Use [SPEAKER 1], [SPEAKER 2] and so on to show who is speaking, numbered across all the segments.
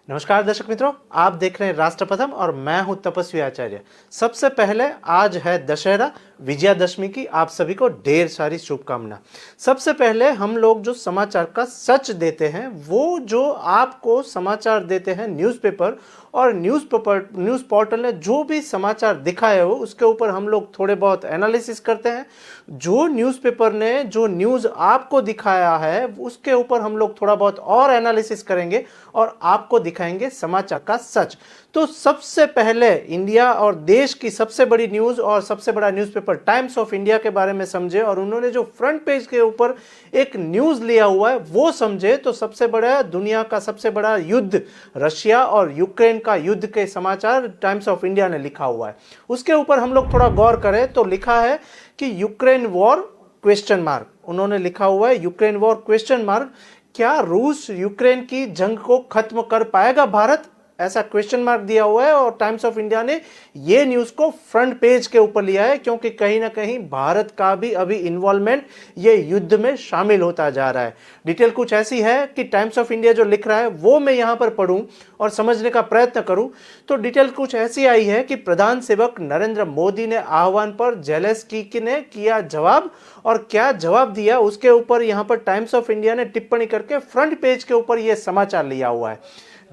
[SPEAKER 1] नमस्कार दर्शक मित्रों, आप देख रहे हैं राष्ट्रप्रथम और मैं हूं तपस्वी आचार्य। सबसे पहले आज है दशहरा, विजयादशमी की आप सभी को ढेर सारी शुभकामना। सबसे पहले हम लोग जो समाचार का सच देते हैं, वो जो आपको समाचार देते हैं न्यूज़पेपर और न्यूज़ पोर्टल ने जो भी समाचार दिखाए हो उसके ऊपर हम लोग थोड़े बहुत एनालिसिस करते हैं। जो न्यूज़पेपर ने जो न्यूज़ आपको दिखाया है उसके ऊपर हम लोग थोड़ा बहुत और एनालिसिस करेंगे और आपको दिखाएंगे समाचार का सच। तो सबसे पहले इंडिया और देश की सबसे बड़ी न्यूज़ और सबसे बड़ा न्यूज़पेपर टाइम्स ऑफ इंडिया के बारे में समझे और उन्होंने जो फ्रंट पेज के ऊपर एक न्यूज़ लिया हुआ है वो समझे। तो सबसे बड़ा दुनिया का सबसे बड़ा युद्ध रशिया और यूक्रेन का युद्ध के समाचार टाइम्स ऑफ इंडिया ने लिखा हुआ है, उसके ऊपर हम लोग थोड़ा गौर करें तो लिखा है कि यूक्रेन वॉर क्वेश्चन मार्क। उन्होंने लिखा हुआ है यूक्रेन वॉर क्वेश्चन मार्क, क्या रूस यूक्रेन की जंग को खत्म कर पाएगा भारत, ऐसा क्वेश्चन मार्क दिया हुआ है। और टाइम्स ऑफ इंडिया ने ये न्यूज़ को फ्रंट पेज के ऊपर लिया है क्योंकि कहीं ना कहीं भारत का भी अभी इन्वॉल्वमेंट ये युद्ध में शामिल होता जा रहा है। डिटेल कुछ ऐसी है कि टाइम्स ऑफ इंडिया जो लिख रहा है वो मैं यहाँ पर पढ़ूं और समझने का प्रयत्न करूं तो डिटेल कुछ ऐसी आई है कि प्रधान सेवक नरेंद्र मोदी ने आह्वान पर जेलेंस्की ने किया जवाब, और क्या जवाब दिया उसके ऊपर यहाँ पर टाइम्स ऑफ इंडिया ने टिप्पणी करके फ्रंट पेज के ऊपर यह समाचार लिया हुआ है।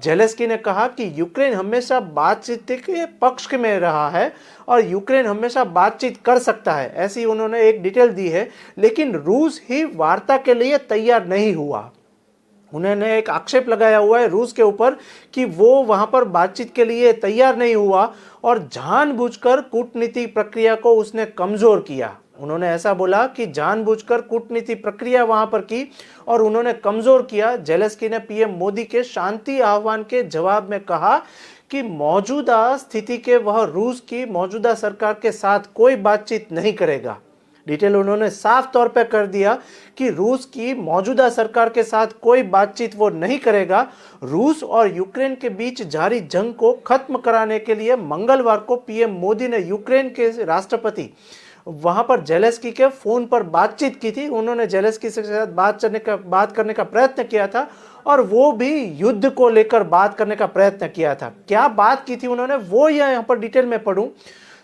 [SPEAKER 1] जेलेंस्की ने कहा कि यूक्रेन हमेशा बातचीत के पक्ष में रहा है और यूक्रेन हमेशा बातचीत कर सकता है, ऐसी उन्होंने एक डिटेल दी है। लेकिन रूस ही वार्ता के लिए तैयार नहीं हुआ। उन्होंने एक आक्षेप लगाया हुआ है रूस के ऊपर कि वो वहां पर बातचीत के लिए तैयार नहीं हुआ और जानबूझकर कूटनीतिक प्रक्रिया को उसने कमजोर किया। उन्होंने ऐसा बोला कि जानबूझकर कूटनीति प्रक्रिया वहां पर की और उन्होंने कमजोर किया। जेलेंस्की ने पीएम मोदी के शांति आह्वान के जवाब में कहा कि मौजूदा स्थिति के वह रूस की मौजूदा सरकार के साथ कोई बातचीत नहीं करेगा। डिटेल उन्होंने साफ तौर पर कर दिया कि रूस की मौजूदा सरकार के साथ कोई बातचीत वो नहीं करेगा। रूस और यूक्रेन के बीच जारी जंग को खत्म कराने के लिए मंगलवार को पीएम मोदी ने यूक्रेन के राष्ट्रपति वहां पर जेलेंस्की के फोन पर बातचीत की थी। उन्होंने जेलेंस्की के साथ बात करने का प्रयत्न किया था और वो भी युद्ध को लेकर बात करने का प्रयत्न किया था। क्या बात की थी उन्होंने वो यहाँ पर डिटेल में पढ़ूं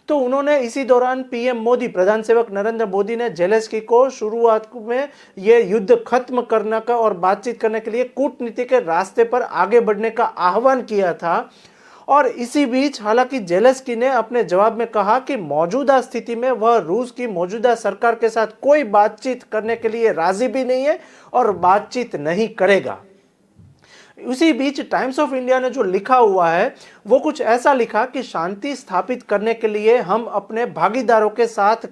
[SPEAKER 1] तो उन्होंने इसी दौरान पीएम मोदी प्रधान सेवक नरेंद्र मोदी ने जेलेंस्की को शुरुआत में ये युद्ध खत्म करने का और बातचीत करने के लिए कूटनीति के रास्ते पर आगे बढ़ने का आह्वान किया था। और इसी बीच हालांकि जेलेंस्की ने अपने जवाब में कहा कि मौजूदा स्थिति में वह रूस की मौजूदा सरकार के साथ कोई बातचीत करने के लिए राजी भी नहीं है और बातचीत नहीं करेगा। उसी बीच टाइम्स ऑफ इंडिया ने जो लिखा हुआ है वो कुछ ऐसा लिखा कि शांति स्थापित करने के लिए हम अपने भागीदारों के साथ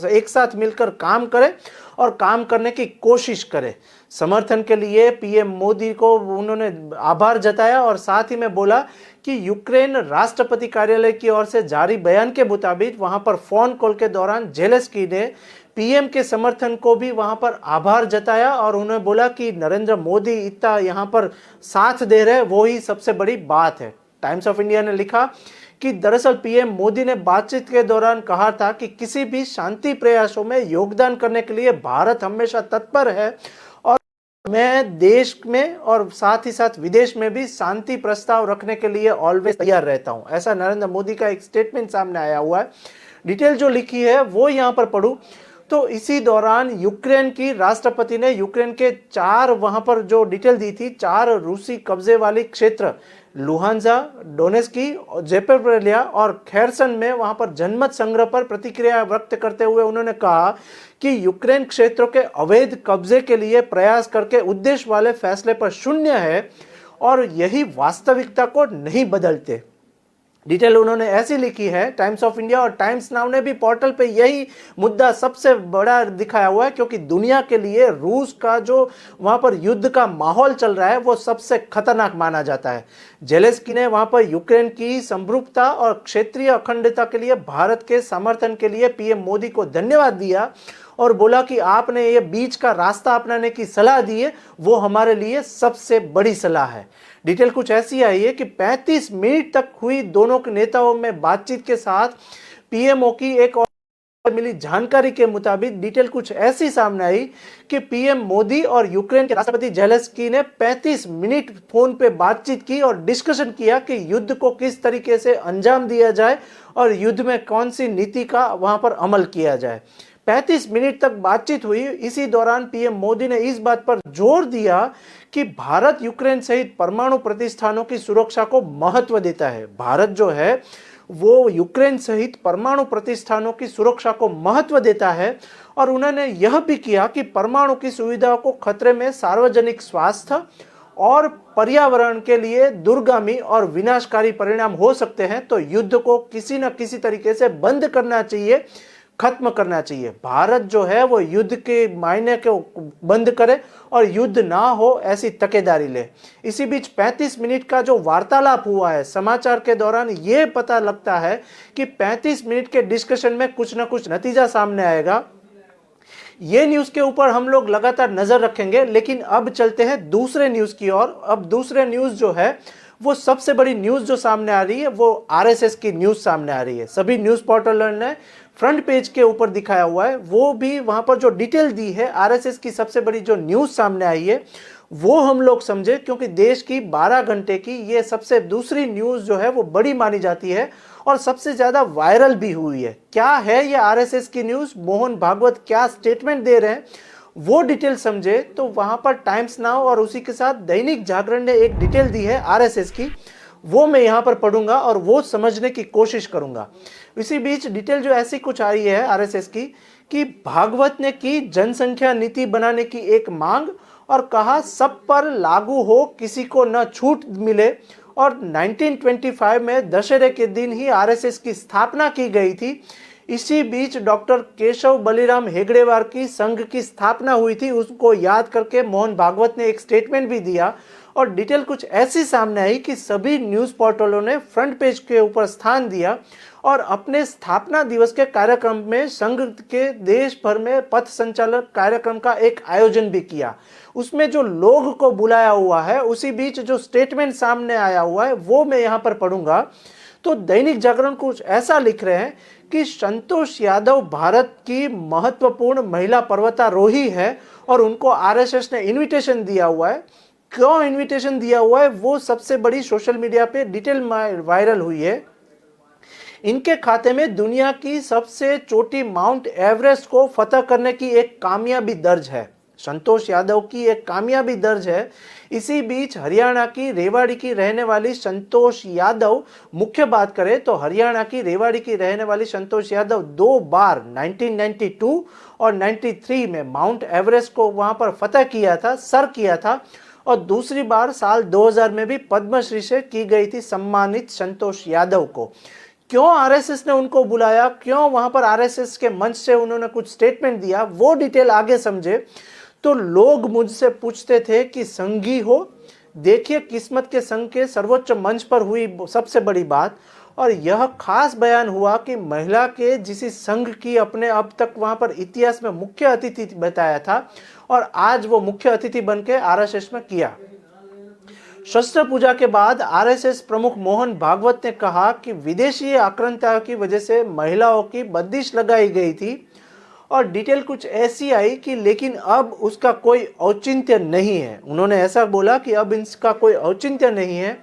[SPEAKER 1] एक साथ मिलकर काम करें और काम करने की कोशिश करें। समर्थन के लिए पीएम मोदी को उन्होंने आभार जताया और साथ ही में बोला कि यूक्रेन राष्ट्रपति कार्यालय की ओर से जारी बयान के मुताबिक वहां पर फोन कॉल के दौरान जेलेंस्की ने पीएम के समर्थन को भी वहां पर आभार जताया और उन्होंने बोला कि नरेंद्र मोदी इतना यहां पर साथ दे रहे वो ही सबसे बड़ी बात है। टाइम्स ऑफ इंडिया ने लिखा कि दरअसल पीएम मोदी ने बातचीत के दौरान कहा था कि किसी भी शांति प्रयासों में योगदान करने के लिए भारत हमेशा तत्पर है और मैं देश में और साथ ही साथ विदेश में भी शांति प्रस्ताव रखने के लिए ऑलवेज तैयार रहता हूं, ऐसा नरेंद्र मोदी का एक स्टेटमेंट सामने आया हुआ है। डिटेल जो लिखी है वो यहां पर पढ़ूं तो इसी दौरान यूक्रेन की राष्ट्रपति ने यूक्रेन के चार वहां पर जो डिटेल दी थी, चार रूसी कब्जे वाली क्षेत्र लुहांजा, डोनेस्की, जेपेरेलिया और खेरसन में वहां पर जनमत संग्रह पर प्रतिक्रिया व्यक्त करते हुए उन्होंने कहा कि यूक्रेन क्षेत्रों के अवैध कब्जे के लिए प्रयास करके उद्देश्य वाले फैसले पर शून्य है और यही वास्तविकता को नहीं बदलते। डिटेल उन्होंने ऐसी लिखी है टाइम्स ऑफ इंडिया और टाइम्स नाउ ने भी पोर्टल पे यही मुद्दा सबसे बड़ा दिखाया हुआ है क्योंकि दुनिया के लिए रूस का जो वहां पर युद्ध का माहौल चल रहा है वो सबसे खतरनाक माना जाता है। जेलेंस्की ने वहां पर यूक्रेन की समरूपता और क्षेत्रीय अखंडता के लिए भारत के समर्थन के लिए पीएम मोदी को धन्यवाद दिया और बोला कि आपने ये बीच का रास्ता अपनाने की सलाह दी है वो हमारे लिए सबसे बड़ी सलाह है। डिटेल कुछ ऐसी आई है कि 35 मिनट तक हुई दोनों के नेताओं में बातचीत के साथ पीएमओ की एक मिली जानकारी के मुताबिक डिटेल कुछ ऐसी सामने आई कि पीएम मोदी और यूक्रेन के राष्ट्रपति जेलेंस्की ने 35 मिनट फोन पे बातचीत की और डिस्कशन किया कि युद्ध को किस तरीके से अंजाम दिया जाए और युद्ध में कौन सी नीति का वहां पर अमल किया जाए। 35 मिनट तक बातचीत हुई। इसी दौरान पीएम मोदी ने इस बात पर जोर दिया कि भारत यूक्रेन सहित परमाणु प्रतिष्ठानों की सुरक्षा को महत्व देता है। भारत जो है वो यूक्रेन सहित परमाणु प्रतिष्ठानों की सुरक्षा को महत्व देता है और उन्होंने यह भी किया कि परमाणु की सुविधाओं को खतरे में सार्वजनिक स्वास्थ्य और पर्यावरण के लिए दुर्गामी और विनाशकारी परिणाम हो सकते हैं, तो युद्ध को किसी न किसी तरीके से बंद करना चाहिए, खत्म करना चाहिए। भारत जो है वो युद्ध के मायने को बंद करे और युद्ध ना हो ऐसी तकेदारी ले। इसी बीच 35 मिनट का जो वार्तालाप हुआ है समाचार के दौरान, ये पता लगता है कि 35 मिनट के डिस्कशन में कुछ ना कुछ नतीजा सामने आएगा। ये न्यूज के ऊपर हम लोग लगातार नजर रखेंगे, लेकिन अब चलते हैं दूसरे न्यूज की ओर। अब दूसरे न्यूज जो है वो सबसे बड़ी न्यूज जो सामने आ रही है वो आरएसएस की न्यूज सामने आ रही है। सभी न्यूज पोर्टलों ने फ्रंट पेज के ऊपर दिखाया हुआ है, वो भी वहां पर जो डिटेल दी है आरएसएस की सबसे बड़ी जो न्यूज सामने आई है वो हम लोग समझे, क्योंकि देश की 12 घंटे की ये सबसे दूसरी न्यूज जो है वो बड़ी मानी जाती है और सबसे ज्यादा वायरल भी हुई है। क्या है ये आरएसएस की न्यूज, मोहन भागवत क्या स्टेटमेंट दे रहे हैं, वो डिटेल समझे तो वहां पर टाइम्स नाउ और उसी के साथ दैनिक जागरण ने एक डिटेल दी है आरएसएस की, वो मैं यहां पर पढ़ूंगा और वो समझने की कोशिश करूंगा। इसी बीच डिटेल जो ऐसी कुछ आ रही है आरएसएस की कि भागवत ने की जनसंख्या नीति बनाने की एक मांग और कहा सब पर लागू हो, किसी को न छूट मिले। और 1925 में दशहरे के दिन ही आरएसएस की स्थापना की गई थी। इसी बीच डॉक्टर केशव बलिराम हेगड़ेवार की संघ की स्थापना हुई थी, उसको याद करके मोहन भागवत ने एक स्टेटमेंट भी दिया। और डिटेल कुछ ऐसी सामने आई कि सभी न्यूज पोर्टलों ने फ्रंट पेज के ऊपर स्थान दिया और अपने स्थापना दिवस के कार्यक्रम में संघ के देश भर में पथ संचालन कार्यक्रम का एक आयोजन भी किया। उसमें जो लोग को बुलाया हुआ है, उसी बीच जो स्टेटमेंट सामने आया हुआ है वो मैं यहाँ पर पढ़ूंगा। तो दैनिक जागरण कुछ ऐसा लिख रहे हैं कि संतोष यादव भारत की महत्वपूर्ण महिला पर्वतारोही है और उनको आरएसएस ने इनविटेशन दिया हुआ है। क्यों इनविटेशन दिया हुआ है वो सबसे बड़ी सोशल मीडिया पे डिटेल वायरल हुई है। इनके खाते में दुनिया की सबसे चोटी माउंट एवरेस्ट को फतह करने की एक कामयाबी दर्ज है। संतोष यादव की एक कामयाबी दर्ज है। इसी बीच हरियाणा की रेवाड़ी की रहने वाली संतोष यादव, मुख्य बात करें तो हरियाणा की रेवाड़ी की रहने वाली संतोष यादव 2 बार 1992 और 93 में माउंट एवरेस्ट को वहां पर फतह किया था, सर किया था। और दूसरी बार साल 2000 में भी पद्मश्री से की गई थी सम्मानित संतोष यादव को। क्यों आरएसएस ने उनको बुलाया, क्यों वहां पर आरएसएस के मंच से उन्होंने कुछ स्टेटमेंट दिया, वो डिटेल आगे समझे। तो लोग मुझसे पूछते थे कि संघी हो, देखिए किस्मत के संघ के सर्वोच्च मंच पर हुई सबसे बड़ी बात। और यह खास बयान हुआ कि महिला के जिस संघ की अपने अब तक वहां पर इतिहास में मुख्य अतिथि बताया था और आज वो मुख्य अतिथि बनके आरएसएस में किया। शस्त्र पूजा के बाद आरएसएस प्रमुख मोहन भागवत ने कहा कि विदेशी आक्रांताओं की वजह से महिलाओं की बंदिश लगाई गई थी। और डिटेल कुछ ऐसी आई कि लेकिन अब उसका कोई औचित्य नहीं है। उन्होंने ऐसा बोला कि अब इसका कोई औचित्य नहीं है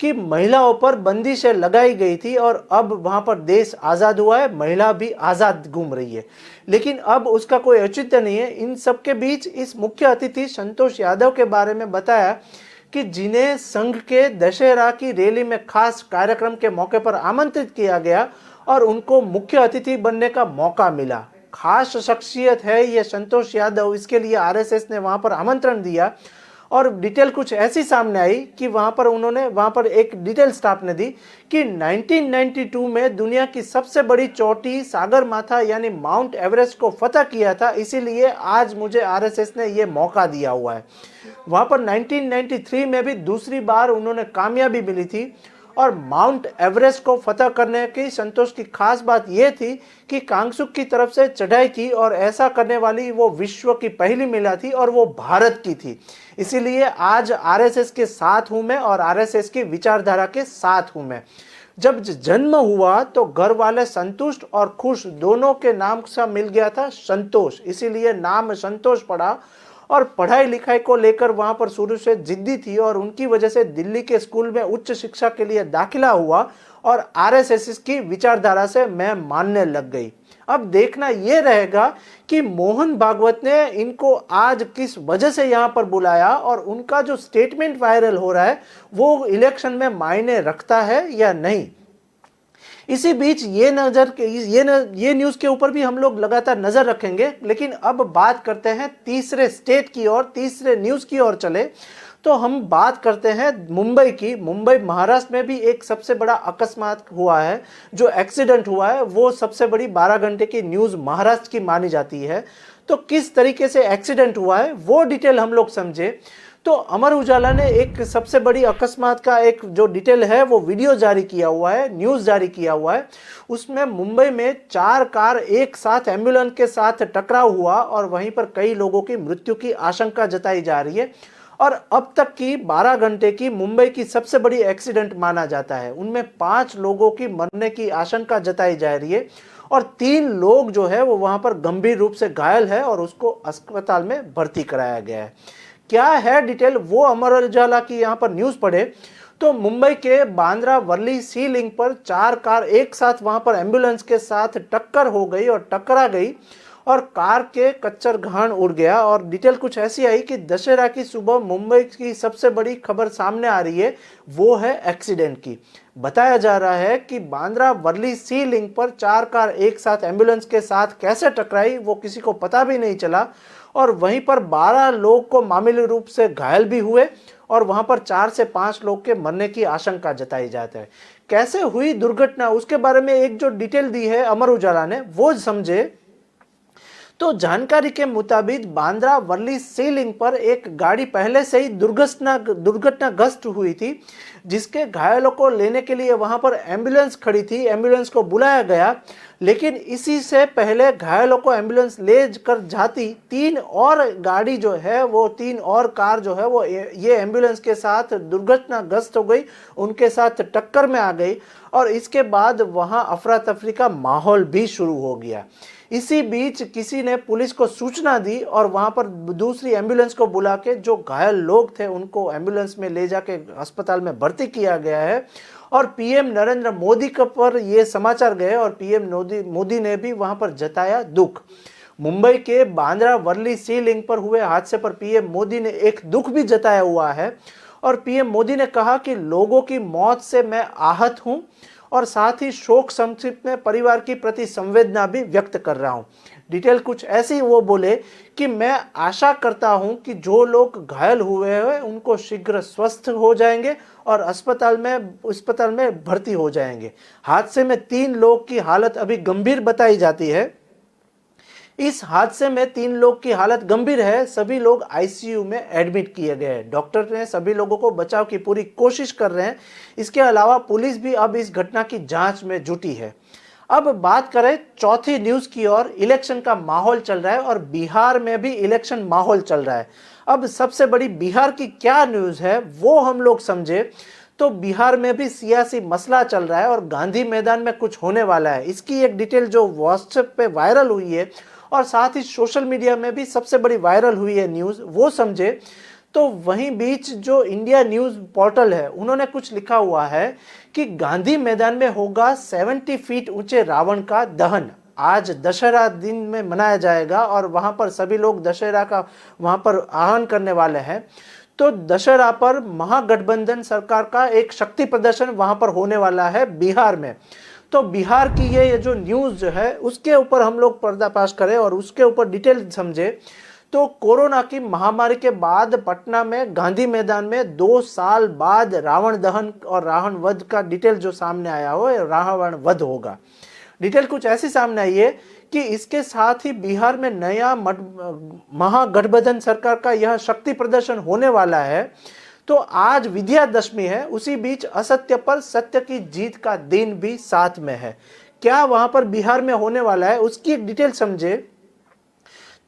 [SPEAKER 1] कि महिलाओं पर बंदिशें लगाई गई थी और अब वहां पर देश आजाद हुआ है, महिला भी आजाद घूम रही है, लेकिन अब उसका कोई औचित्य नहीं है। इन सब के बीच इस मुख्य अतिथि संतोष यादव के बारे में बताया कि जिन्हें संघ के दशहरा की रैली में खास कार्यक्रम के मौके पर आमंत्रित किया गया और उनको मुख्य अतिथि बनने का मौका मिला। खास शख्सियत है ये संतोष यादव, इसके लिए आरएसएस ने वहां पर आमंत्रण दिया। और डिटेल कुछ ऐसी सामने आई कि वहां पर एक डिटेल स्टाफ ने दी कि 1992 में दुनिया की सबसे बड़ी चोटी सागरमाथा यानी माउंट एवरेस्ट को फतह किया था, इसीलिए आज मुझे आरएसएस ने ये मौका दिया हुआ है। वहां पर 1993 में भी दूसरी बार उन्होंने कामयाबी मिली थी और माउंट एवरेस्ट को फतह करने की संतोष की खास बात यह थी कि कांगसुक की तरफ से चढ़ाई की और ऐसा करने वाली वो विश्व की पहली महिला थी और वो भारत की थी। इसीलिए आज आरएसएस के साथ हूं मैं और आरएसएस की विचारधारा के साथ हूं मैं। जब जन्म हुआ तो घर वाले संतुष्ट और खुश दोनों के नाम से मिल गया था संतोष, इसीलिए नाम संतोष पड़ा। और पढ़ाई लिखाई को लेकर वहां पर शुरू से जिद्दी थी और उनकी वजह से दिल्ली के स्कूल में उच्च शिक्षा के लिए दाखिला हुआ और आरएसएस की विचारधारा से मैं मानने लग गई। अब देखना यह रहेगा कि मोहन भागवत ने इनको आज किस वजह से यहां पर बुलाया और उनका जो स्टेटमेंट वायरल हो रहा है वो इलेक्शन में मायने रखता है या नहीं। इसी बीच ये न्यूज के ऊपर भी हम लोग लगातार नजर रखेंगे। लेकिन अब बात करते हैं तीसरे स्टेट की और तीसरे न्यूज की ओर चले तो हम बात करते हैं मुंबई की। मुंबई महाराष्ट्र में भी एक सबसे बड़ा अकस्मात हुआ है, जो एक्सीडेंट हुआ है वो सबसे बड़ी 12 घंटे की न्यूज महाराष्ट्र की मानी जाती है। तो किस तरीके से एक्सीडेंट हुआ है वो डिटेल हम लोग समझे तो अमर उजाला ने एक सबसे बड़ी अकस्मात का एक जो डिटेल है वो वीडियो जारी किया हुआ है, न्यूज जारी किया हुआ है। उसमें मुंबई में 4 कार एक साथ एम्बुलेंस के साथ टकराव हुआ और वहीं पर कई लोगों की मृत्यु की आशंका जताई जा रही है और अब तक की 12 घंटे की मुंबई की सबसे बड़ी एक्सीडेंट माना जाता है। उनमें 5 लोगों की मरने की आशंका जताई जा रही है और 3 लोग जो है वो वहां पर गंभीर रूप से घायल है और उसको अस्पताल में भर्ती कराया गया है। क्या है डिटेल वो अमर उजाला की यहाँ पर न्यूज पढ़े तो मुंबई के बांद्रा वर्ली सी लिंक पर 4 कार एक साथ वहां पर एम्बुलेंस के साथ टक्कर हो गई और टकरा गई और कार के कच्चर घाण उड़ गया। और डिटेल कुछ ऐसी आई कि दशहरा की सुबह मुंबई की सबसे बड़ी खबर सामने आ रही है वो है एक्सीडेंट की। बताया जा रहा है कि बांद्रा वर्ली सी लिंक पर 4 कार एक साथ एम्बुलेंस के साथ कैसे टकराई वो किसी को पता भी नहीं चला और वहीं पर 12 लोग को मामूली रूप से घायल भी हुए और वहां पर 4 से 5 लोग के मरने की आशंका जताई जाती है। कैसे हुई दुर्घटना उसके बारे में एक जो डिटेल दी है अमर उजाला ने वो समझे तो जानकारी के मुताबिक बांद्रा वर्ली सी लिंक पर एक गाड़ी पहले से ही दुर्घटनाग्रस्त हुई थी जिसके घायलों को लेने के लिए वहां पर एम्बुलेंस खड़ी थी। एम्बुलेंस को बुलाया गया लेकिन इसी से पहले घायलों को एम्बुलेंस ले कर जाती 3 और गाड़ी जो है वो 3 और कार जो है वो ये एम्बुलेंस के साथ दुर्घटनाग्रस्त हो गई, उनके साथ टक्कर में आ गई और इसके बाद वहां अफरा तफरी का माहौल भी शुरू हो गया। इसी बीच किसी ने पुलिस को सूचना दी और वहां पर दूसरी एम्बुलेंस को बुला के जो घायल लोग थे उनको एम्बुलेंस में ले जाके अस्पताल में भर्ती किया गया है और पीएम नरेंद्र मोदी के पर ये समाचार गए और पीएम मोदी ने भी वहां पर जताया दुख। मुंबई के बांद्रा वर्ली सी लिंक पर हुए हादसे पर पीएम मोदी ने एक दुख भी जताया हुआ है और पीएम मोदी ने कहा कि लोगों की मौत से मैं आहत हूं और साथ ही शोक संतृप्त में परिवार की प्रति संवेदना भी व्यक्त कर रहा हूं। डिटेल कुछ ऐसी वो बोले कि मैं आशा करता हूं कि जो लोग घायल हुए हैं उनको शीघ्र स्वस्थ हो जाएंगे और अस्पताल में भर्ती हो जाएंगे। हादसे में 3 लोग की हालत अभी गंभीर बताई जाती है। इस हादसे में 3 लोग की हालत गंभीर है, सभी लोग आईसीयू में एडमिट किए गए हैं। डॉक्टर ने सभी लोगों को बचाव की पूरी कोशिश कर रहे हैं। इसके अलावा पुलिस भी अब इस घटना की जांच में जुटी है। अब बात करें चौथी न्यूज की ओर। इलेक्शन का माहौल चल रहा है और बिहार में भी इलेक्शन माहौल चल रहा है। अब सबसे बड़ी बिहार की क्या न्यूज है वो हम लोग समझे तो बिहार में भी सियासी मसला चल रहा है और गांधी मैदान में कुछ होने वाला है। इसकी एक डिटेल जो व्हाट्सएप पे वायरल हुई है और साथ ही सोशल मीडिया में भी सबसे बड़ी वायरल हुई है न्यूज वो समझे तो वहीं बीच जो इंडिया न्यूज पोर्टल है उन्होंने कुछ लिखा हुआ है कि गांधी मैदान में होगा 70 फीट ऊंचे रावण का दहन। आज दशहरा दिन में मनाया जाएगा और वहां पर सभी लोग दशहरा का वहां पर आह्वान करने वाले हैं। तो दशहरा पर महागठबंधन सरकार का एक शक्ति प्रदर्शन वहां पर होने वाला है बिहार में। तो बिहार की ये जो न्यूज जो है उसके ऊपर हम लोग पर्दाफाश करें और उसके ऊपर डिटेल समझे तो कोरोना की महामारी के बाद पटना में गांधी मैदान में 2 साल बाद रावण दहन और रावण वध का डिटेल जो सामने आया हो रावण वध होगा। डिटेल कुछ ऐसी सामने आई है कि इसके साथ ही बिहार में नया महागठबंधन सरकार का यह शक्ति प्रदर्शन होने वाला है। तो आज विजयादशमी है, उसी बीच असत्य पर सत्य की जीत का दिन भी साथ में है। क्या वहां पर बिहार में होने वाला है उसकी एक डिटेल समझे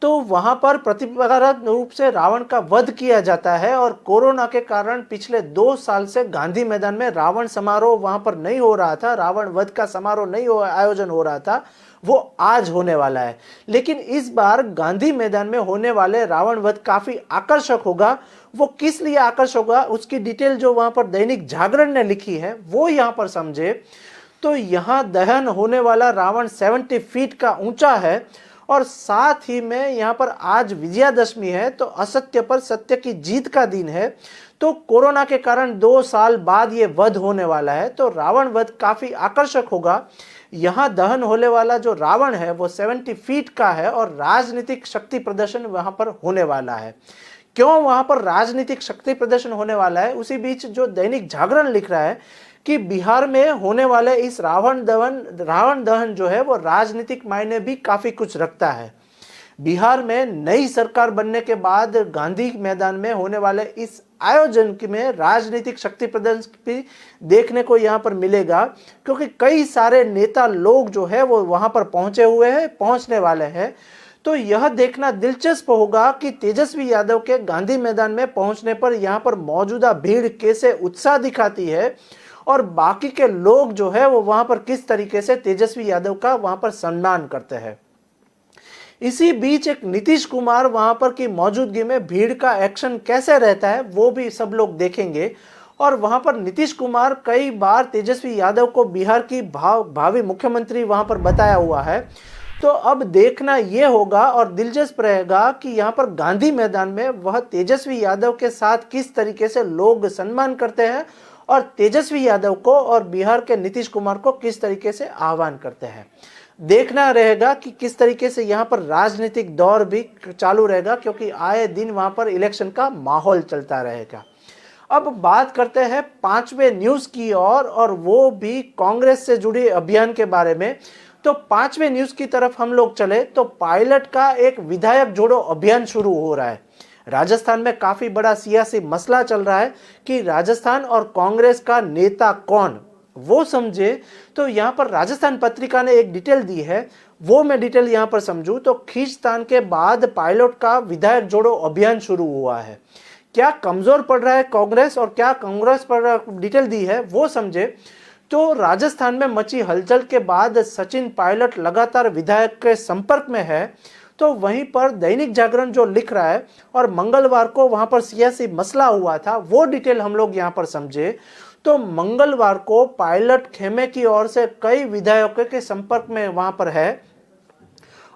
[SPEAKER 1] तो वहां पर प्रतिपरात्मक रूप से रावण का वध किया जाता है। और कोरोना के कारण पिछले 2 साल से गांधी मैदान में रावण समारोह वहां पर नहीं हो रहा था, रावण वध का समारोह नहीं आयोजन हो रहा था, वो आज होने वाला है। लेकिन इस बार गांधी मैदान में होने वाले रावण वध काफी आकर्षक होगा। वो किस लिए आकर्षक होगा उसकी डिटेल जो वहां पर दैनिक जागरण ने लिखी है वो यहां पर समझे। तो यहां दहन होने वाला रावण 70 फीट का ऊंचा है और साथ ही में यहाँ पर आज विजयादशमी है, तो असत्य पर सत्य की जीत का दिन है। तो कोरोना के कारण 2 साल बाद ये वध होने वाला है, तो रावण वध काफी आकर्षक होगा। यहाँ दहन होने वाला जो रावण है वो 70 फीट का है और राजनीतिक शक्ति प्रदर्शन वहां पर होने वाला है। क्यों वहां पर राजनीतिक शक्ति प्रदर्शन होने वाला है, उसी बीच जो दैनिक जागरण लिख रहा है कि बिहार में होने वाले इस रावण दहन जो है वो राजनीतिक मायने भी काफी कुछ रखता है। बिहार में नई सरकार बनने के बाद गांधी मैदान में होने वाले इस आयोजन में राजनीतिक शक्ति प्रदर्शन भी देखने को यहाँ पर मिलेगा, क्योंकि कई सारे नेता लोग जो है वो वहां पर पहुंचने वाले हैं। तो यह देखना दिलचस्प होगा कि तेजस्वी यादव के गांधी मैदान में पहुंचने पर यहाँ पर मौजूदा भीड़ कैसे उत्साह दिखाती है और बाकी के लोग जो है वो वहां पर किस तरीके से तेजस्वी यादव का वहां पर सम्मान करते हैं। इसी बीच एक नीतीश कुमार वहां पर की मौजूदगी में भीड़ का एक्शन कैसे रहता है वो भी सब लोग देखेंगे। और वहां पर नीतीश कुमार कई बार तेजस्वी यादव को बिहार की भावी मुख्यमंत्री वहां पर बताया हुआ है। तो अब देखना यह होगा और दिलचस्प रहेगा कि यहाँ पर गांधी मैदान में वह तेजस्वी यादव के साथ किस तरीके से लोग सम्मान करते हैं और तेजस्वी यादव को और बिहार के नीतीश कुमार को किस तरीके से आह्वान करते हैं। देखना रहेगा कि किस तरीके से यहाँ पर राजनीतिक दौर भी चालू रहेगा, क्योंकि आए दिन वहां पर इलेक्शन का माहौल चलता रहेगा। अब बात करते हैं 5वें न्यूज की और वो भी कांग्रेस से जुड़े अभियान के बारे में। तो 5वें न्यूज की तरफ हम लोग चले तो पायलट का एक विधायक जोड़ो अभियान शुरू हो रहा है। राजस्थान में काफी बड़ा सियासी मसला चल रहा है कि राजस्थान और कांग्रेस का नेता कौन, वो समझे। तो यहाँ पर राजस्थान पत्रिका ने एक डिटेल दी है, वो मैं डिटेल यहाँ पर समझूं तो खींचतान के बाद पायलट का विधायक जोड़ो अभियान शुरू हुआ है। क्या कमजोर पड़ रहा है कांग्रेस और क्या कांग्रेस पर डिटेल दी है वो समझे। तो राजस्थान में मची हलचल के बाद सचिन पायलट लगातार विधायक के संपर्क में है। तो वहीं पर दैनिक जागरण जो लिख रहा है और मंगलवार को वहां पर सियासी मसला हुआ था वो डिटेल हम लोग यहां पर समझे। तो मंगलवार को पायलट खेमे की ओर से कई विधायकों के संपर्क में वहां पर है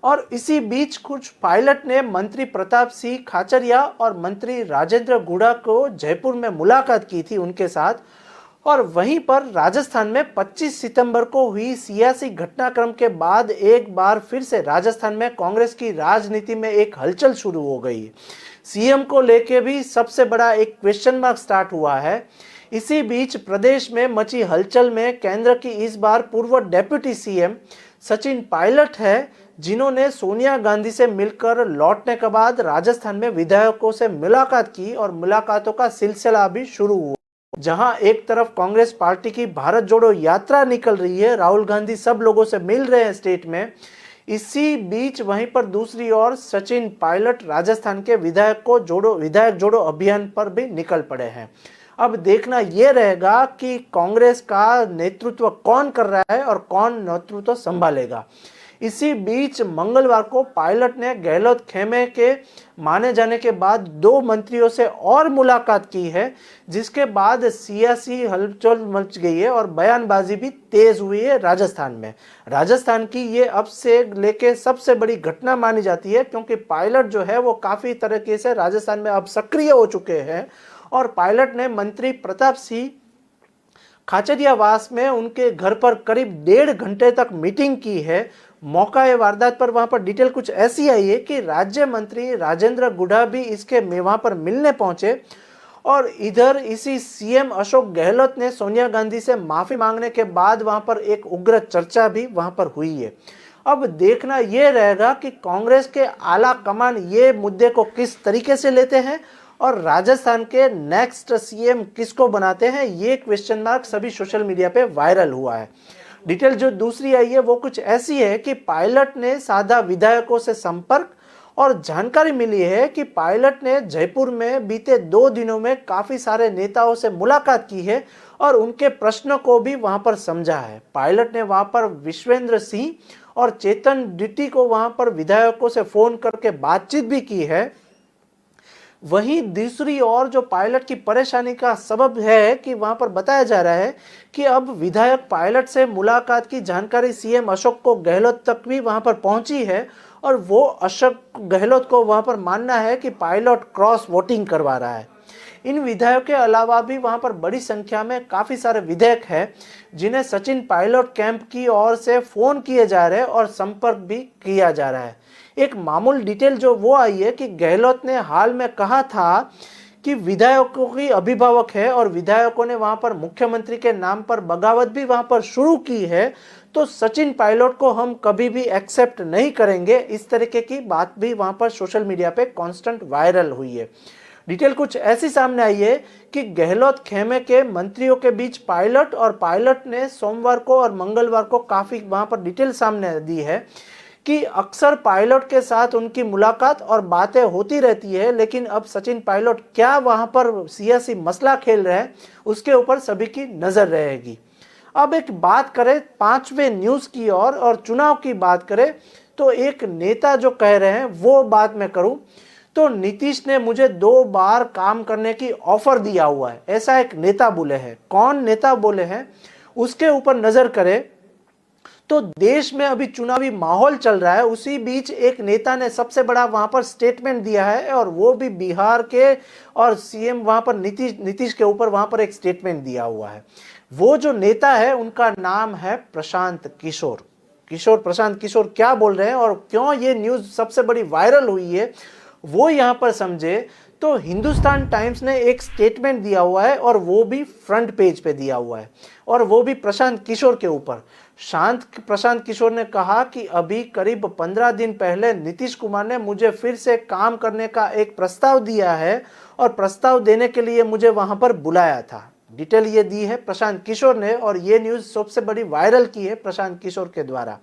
[SPEAKER 1] और इसी बीच कुछ पायलट ने मंत्री प्रताप सिंह खाचरिया और मंत्री राजेंद्र गुड़ा को जयपुर में मुलाकात की थी उनके साथ। और वहीं पर राजस्थान में 25 सितंबर को हुई सियासी घटनाक्रम के बाद एक बार फिर से राजस्थान में कांग्रेस की राजनीति में एक हलचल शुरू हो गई। सीएम को लेके भी सबसे बड़ा एक क्वेश्चन मार्क स्टार्ट हुआ है। इसी बीच प्रदेश में मची हलचल में केंद्र की इस बार पूर्व डेप्यूटी सीएम सचिन पायलट है, जिन्होंने सोनिया गांधी से मिलकर लौटने के बाद राजस्थान में विधायकों से मुलाकात की और मुलाकातों का सिलसिला भी शुरू हुआ। जहां एक तरफ कांग्रेस पार्टी की भारत जोड़ो यात्रा निकल रही है, राहुल गांधी सब लोगों से मिल रहे हैं स्टेट में, इसी बीच वहीं पर दूसरी ओर सचिन पायलट राजस्थान के विधायक जोड़ो अभियान पर भी निकल पड़े हैं। अब देखना यह रहेगा कि कांग्रेस का नेतृत्व कौन कर रहा है और कौन नेतृत्व संभालेगा। इसी बीच मंगलवार को पायलट ने गहलोत खेमे के माने जाने के बाद 2 मंत्रियों से और मुलाकात की है, जिसके बाद सियासी हलचल मच गई है और बयानबाजी भी तेज हुई है राजस्थान में। राजस्थान की ये अब से लेके सबसे बड़ी घटना मानी जाती है, क्योंकि पायलट जो है वो काफी तरीके से राजस्थान में अब सक्रिय हो चुके हैं। और पायलट ने मंत्री प्रताप सिंह खाचरियावास में उनके घर पर करीब 1.5 घंटे तक मीटिंग की है। मौका वारदात पर वहां पर डिटेल कुछ ऐसी आई है कि राज्य मंत्री राजेंद्र गुड़ा भी इसके वहां पर मिलने पहुंचे और इधर इसी सीएम अशोक गहलोत ने सोनिया गांधी से माफी मांगने के बाद वहां पर एक उग्र चर्चा भी वहां पर हुई है। अब देखना यह रहेगा कि कांग्रेस के आला कमान ये मुद्दे को किस तरीके से लेते हैं और राजस्थान के नेक्स्ट सीएम किसको बनाते हैं, ये क्वेश्चन मार्क सभी सोशल मीडिया पे वायरल हुआ है। डिटेल जो दूसरी आई है वो कुछ ऐसी है कि पायलट ने साधा विधायकों से संपर्क और जानकारी मिली है कि पायलट ने जयपुर में बीते 2 दिनों में काफी सारे नेताओं से मुलाकात की है और उनके प्रश्नों को भी वहां पर समझा है। पायलट ने वहां पर विश्वेंद्र सिंह और चेतन डिट्टी को वहां पर विधायकों से फोन करके बातचीत भी की है। वहीं दूसरी ओर जो पायलट की परेशानी का सबब है कि वहां पर बताया जा रहा है कि अब विधायक पायलट से मुलाकात की जानकारी सीएम अशोक को गहलोत तक भी वहां पर पहुंची है और वो अशोक गहलोत को वहां पर मानना है कि पायलट क्रॉस वोटिंग करवा रहा है। इन विधायकों के अलावा भी वहां पर बड़ी संख्या में काफी सारे विधायक हैं जिन्हें सचिन पायलट कैंप की ओर से फोन किए जा रहे हैं और संपर्क भी किया जा रहा है। एक मामूल डिटेल जो वो आई है कि गहलोत ने हाल में कहा था कि विधायकों की अभिभावक है और विधायकों ने वहां पर मुख्यमंत्री के नाम पर बगावत भी वहां पर शुरू की है, तो सचिन पायलट को हम कभी भी एक्सेप्ट नहीं करेंगे। इस तरीके की बात भी वहां पर सोशल मीडिया पे कांस्टेंट वायरल हुई है। डिटेल कुछ ऐसी सामने आई है कि गहलोत खेमे के मंत्रियों के बीच पायलट और पायलट ने सोमवार को और मंगलवार को काफी वहां पर डिटेल सामने दी है कि अक्सर पायलट के साथ उनकी मुलाकात और बातें होती रहती है, लेकिन अब सचिन पायलट क्या वहां पर सियासी मसला खेल रहे हैं उसके ऊपर सभी की नजर रहेगी। अब एक बात करें 5वें न्यूज की और चुनाव की बात करें तो एक नेता जो कह रहे हैं वो बात मैं करूं तो नीतीश ने मुझे 2 बार काम करने की ऑफर दिया हुआ है, ऐसा एक नेता बोले हैं। कौन नेता बोले हैं उसके ऊपर नजर करें तो देश में अभी चुनावी माहौल चल रहा है, उसी बीच एक नेता ने सबसे बड़ा वहां पर स्टेटमेंट दिया है और वो भी बिहार के और सीएम वहां पर नीतीश के ऊपर वहां पर एक स्टेटमेंट दिया हुआ है। वो जो नेता है उनका नाम है प्रशांत किशोर। प्रशांत किशोर क्या बोल रहे हैं और क्यों ये न्यूज सबसे बड़ी वायरल हुई है वो यहां पर समझे तो हिंदुस्तान टाइम्स ने एक स्टेटमेंट दिया हुआ है और वो भी फ्रंट पेज पे दिया हुआ है और वो भी प्रशांत किशोर के ऊपर। प्रशांत किशोर ने कहा कि अभी करीब 15 दिन पहले नीतीश कुमार ने मुझे फिर से काम करने का एक प्रस्ताव दिया है और प्रस्ताव देने के लिए मुझे वहां पर बुलाया था। डिटेल ये दी है प्रशांत किशोर ने और ये न्यूज सबसे बड़ी वायरल की है प्रशांत किशोर के द्वारा।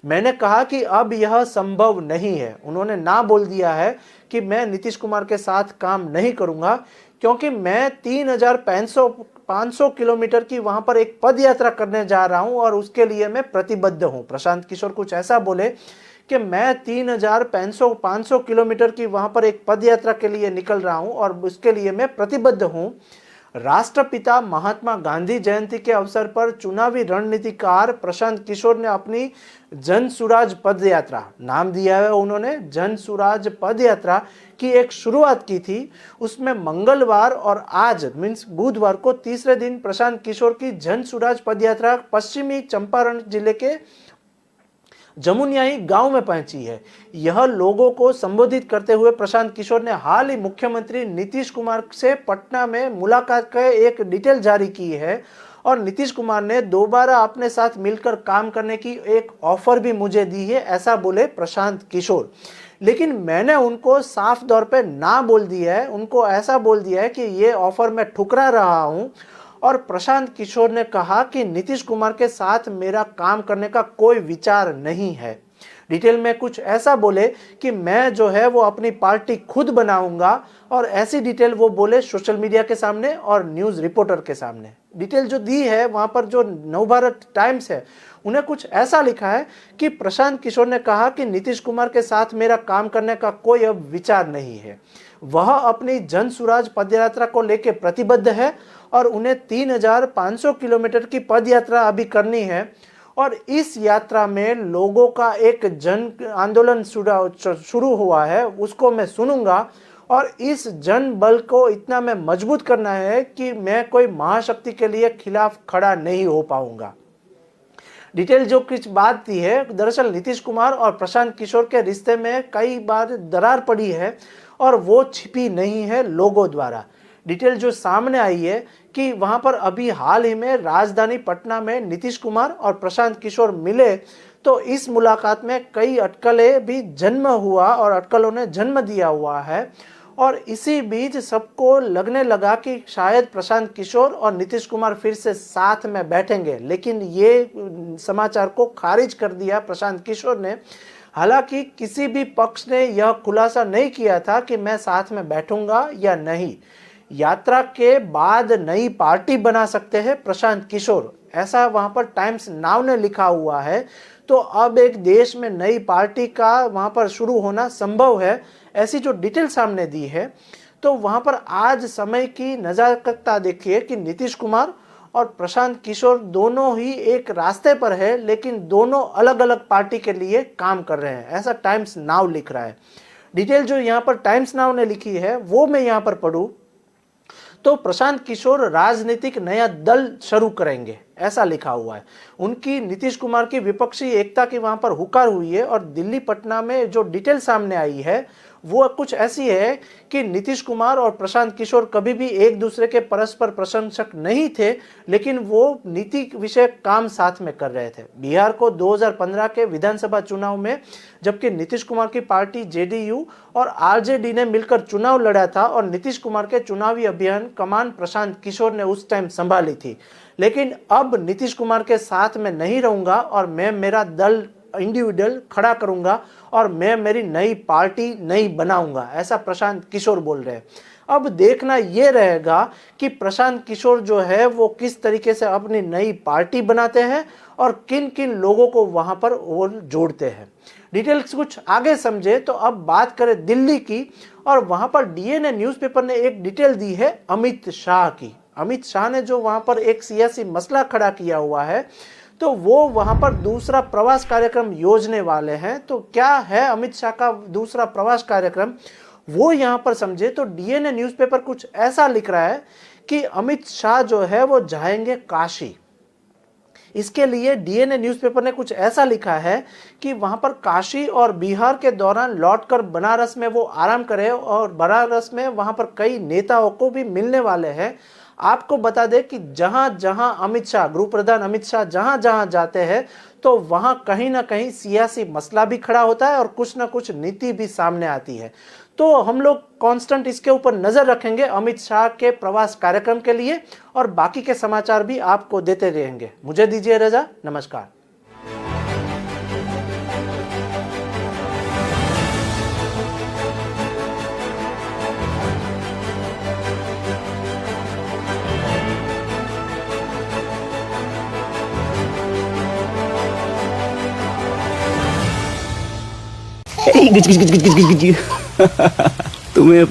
[SPEAKER 1] मैंने कहा कि अब यह संभव नहीं है। उन्होंने ना बोल दिया है कि मैं नीतीश कुमार के साथ काम नहीं करूंगा क्योंकि मैं 3,500 किलोमीटर की वहां पर एक पद यात्रा करने जा रहा हूं और उसके लिए मैं प्रतिबद्ध हूं। प्रशांत किशोर कुछ ऐसा बोले कि मैं 3,500 किलोमीटर की वहां पर एक पद यात्रा के लिए निकल रहा हूं और उसके लिए मैं प्रतिबद्ध हूं। राष्ट्रपिता महात्मा गांधी जयंती के अवसर पर चुनावी रणनीतिकार प्रशांत किशोर ने अपनी जन सुराज पद यात्रा, नाम दिया है उन्होंने जन सुराज पद यात्रा की एक शुरुआत की थी। उसमें मंगलवार और आज मीन्स बुधवार को तीसरे दिन प्रशांत किशोर की जन सुराज पद यात्रा पश्चिमी चंपारण जिले के जमुनियाई गांव में पहुंची है। यह लोगों को संबोधित करते हुए प्रशांत किशोर ने हाल ही मुख्यमंत्री नीतीश कुमार से पटना में मुलाकात का एक डिटेल जारी की है और नीतीश कुमार ने दोबारा अपने साथ मिलकर काम करने की एक ऑफर भी मुझे दी है, ऐसा बोले प्रशांत किशोर। लेकिन मैंने उनको साफ तौर पे ना बोल दिया है, उनको ऐसा बोल दिया है कि ये ऑफर मैं ठुकरा रहा हूं। और प्रशांत किशोर ने कहा कि नीतीश कुमार के साथ मेरा काम करने का कोई विचार नहीं है। डिटेल में कुछ ऐसा बोले कि मैं जो है वो अपनी पार्टी खुद बनाऊंगा और ऐसी डिटेल वो बोले सोशल मीडिया के सामने और न्यूज रिपोर्टर के सामने। डिटेल जो दी है वहां पर जो नवभारत टाइम्स है उन्हें कुछ ऐसा लिखा है कि प्रशांत किशोर ने कहा कि नीतीश कुमार के साथ मेरा काम करने का कोई अब विचार नहीं है। वह अपनी जन सुराज पदयात्रा को लेकर प्रतिबद्ध है और उन्हें 3,500 किलोमीटर की पदयात्रा अभी करनी है और इस यात्रा में लोगों का एक जन आंदोलन शुरू हुआ है, उसको मैं सुनूंगा और इस जन बल को इतना मैं मजबूत करना है कि मैं कोई महाशक्ति के लिए खिलाफ खड़ा नहीं हो पाऊंगा। डिटेल जो कुछ बात थी है, दरअसल नीतीश कुमार और प्रशांत किशोर के रिश्ते में कई बार दरार पड़ी है और वो छिपी नहीं है लोगों द्वारा। डिटेल जो सामने आई है कि वहां पर अभी हाल ही में राजधानी पटना में नीतीश कुमार और प्रशांत किशोर मिले तो इस मुलाकात में कई अटकलें भी जन्म हुआ और अटकलों ने जन्म दिया हुआ है और इसी बीच सबको लगने लगा कि शायद प्रशांत किशोर और नीतीश कुमार फिर से साथ में बैठेंगे, लेकिन ये समाचार को खारिज कर दिया प्रशांत किशोर ने। हालांकि किसी भी पक्ष ने यह खुलासा नहीं किया था कि मैं साथ में बैठूंगा या नहीं। यात्रा के बाद नई पार्टी बना सकते हैं प्रशांत किशोर, ऐसा वहां पर टाइम्स नाउ ने लिखा हुआ है। तो अब एक देश में नई पार्टी का वहां पर शुरू होना संभव है, ऐसी जो डिटेल सामने दी है। तो वहां पर आज समय की नजाकता देखिए कि नीतीश कुमार और प्रशांत किशोर दोनों ही एक रास्ते पर है, लेकिन दोनों अलग अलग पार्टी के लिए काम कर रहे हैं, ऐसा टाइम्स नाउ लिख रहा है। डिटेल जो यहाँ पर टाइम्स नाउ ने लिखी है वो मैं यहाँ पर पढ़ूं तो प्रशांत किशोर राजनीतिक नया दल शुरू करेंगे, ऐसा लिखा हुआ है। उनकी नीतीश कुमार की विपक्षी एकता की वहां पर हुकार हुई है। और दिल्ली पटना में जो डिटेल सामने आई है वो कुछ ऐसी है कि नीतीश कुमार और प्रशांत किशोर कभी भी एक दूसरे के परस्पर प्रशंसक नहीं थे, लेकिन वो नीति विषय काम साथ में कर रहे थे। बिहार को 2015 के विधानसभा चुनाव में जबकि नीतीश कुमार की पार्टी जेडीयू और आरजेडी ने मिलकर चुनाव लड़ा था और नीतीश कुमार के चुनावी अभियान कमान प्रशांत किशोर ने उस टाइम संभाली थी। लेकिन अब नीतीश कुमार के साथ में नहीं रहूंगा और मैं मेरा दल इंडिविजुअल खड़ा करूंगा और मैं मेरी नई पार्टी नहीं बनाऊंगा, ऐसा प्रशांत किशोर बोल रहे हैं। अब देखना यह रहेगा कि प्रशांत किशोर जो है वो किस तरीके से अपनी नई पार्टी बनाते हैं और किन किन लोगों को वहां पर वो जोड़ते हैं। डिटेल्स कुछ आगे समझे तो अब बात करें दिल्ली की, और वहां पर डीएनए न्यूज़पेपर ने एक डिटेल दी है अमित शाह की। अमित शाह ने जो वहां पर एक सियासी मसला खड़ा किया हुआ है, तो वो वहां पर दूसरा प्रवास कार्यक्रम योजने वाले हैं। तो क्या है अमित शाह का दूसरा प्रवास कार्यक्रम, वो यहां पर समझे तो डीएनए न्यूज़पेपर कुछ ऐसा लिख रहा है कि अमित शाह जो है वो जाएंगे काशी। इसके लिए डीएनए न्यूज़पेपर ने कुछ ऐसा लिखा है कि वहां पर काशी और बिहार के दौरान लौटकर बनारस में वो आराम करें और बनारस में वहां पर कई नेताओं को भी मिलने वाले हैं। आपको बता दें कि जहां जहां अमित शाह, गृह प्रधान अमित शाह जहां जहां जाते हैं तो वहां कहीं ना कहीं सियासी मसला भी खड़ा होता है और कुछ ना कुछ नीति भी सामने आती है। तो हम लोग कांस्टेंट इसके ऊपर नजर रखेंगे अमित शाह के प्रवास कार्यक्रम के लिए, और बाकी के समाचार भी आपको देते रहेंगे। मुझे दीजिए रजा, नमस्कार।
[SPEAKER 2] तुम्हें